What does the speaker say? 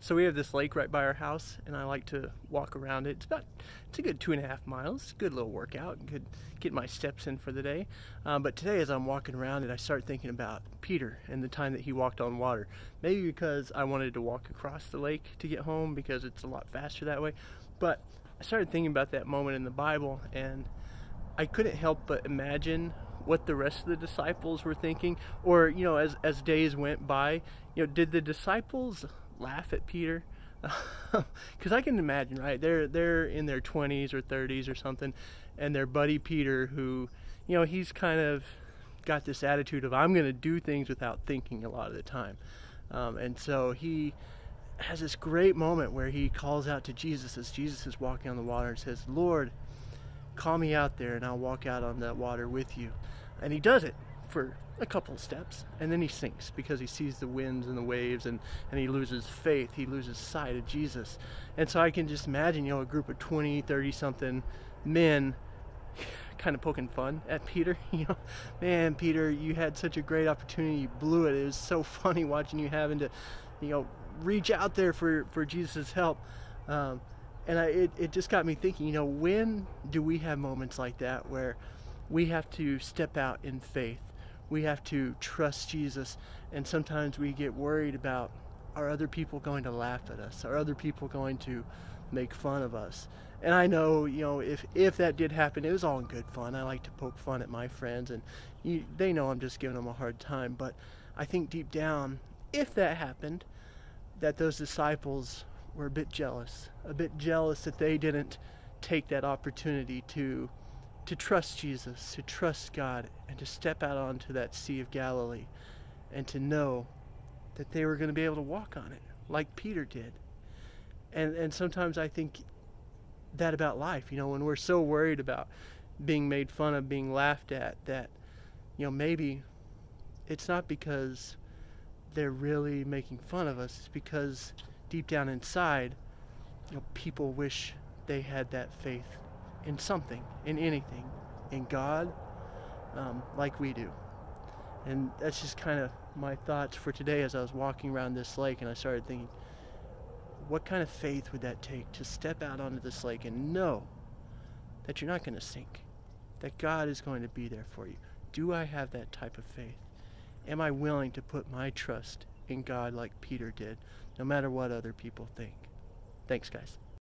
So we have this lake right by our house, and I like to walk around it. It's a good 2.5 miles. Good little workout. Good get my steps in for the day. But today, as I'm walking around it, I start thinking about Peter and the time that he walked on water. Maybe because I wanted to walk across the lake to get home because it's a lot faster that way. But I started thinking about that moment in the Bible, and I couldn't help but imagine what the rest of the disciples were thinking. Or, as days went by, did the disciples laugh at Peter? Because I can imagine, right? They're in their 20s or 30s or something, and their buddy Peter, who, he's kind of got this attitude of, I'm going to do things without thinking a lot of the time. And so he has this great moment where he calls out to Jesus as Jesus is walking on the water and says, Lord, call me out there and I'll walk out on that water with you. And he does it for a couple of steps, and then he sinks because he sees the winds and the waves, and he loses faith. He loses sight of Jesus. And so I can just imagine, a group of 20, 30 something men kind of poking fun at Peter. Man, Peter, you had such a great opportunity, you blew it. It was so funny watching you having to reach out there for Jesus' help. And it just got me thinking, when do we have moments like that where we have to step out in faith? We have to trust Jesus, and sometimes we get worried about, are other people going to laugh at us? Are other people going to make fun of us? And I know, if that did happen, it was all in good fun. I like to poke fun at my friends, and they know I'm just giving them a hard time. But I think deep down, if that happened, that those disciples were a bit jealous that they didn't take that opportunity to trust Jesus, to trust God, and to step out onto that Sea of Galilee, and to know that they were going to be able to walk on it like Peter did. And sometimes I think that about life, when we're so worried about being made fun of, being laughed at, that maybe it's not because they're really making fun of us. It's because deep down inside, people wish they had that faith in something, in anything, in God, like we do. And that's just kind of my thoughts for today as I was walking around this lake, and I started thinking, what kind of faith would that take to step out onto this lake and know that you're not going to sink, that God is going to be there for you? Do I have that type of faith? Am I willing to put my trust in God like Peter did, no matter what other people think? Thanks, guys.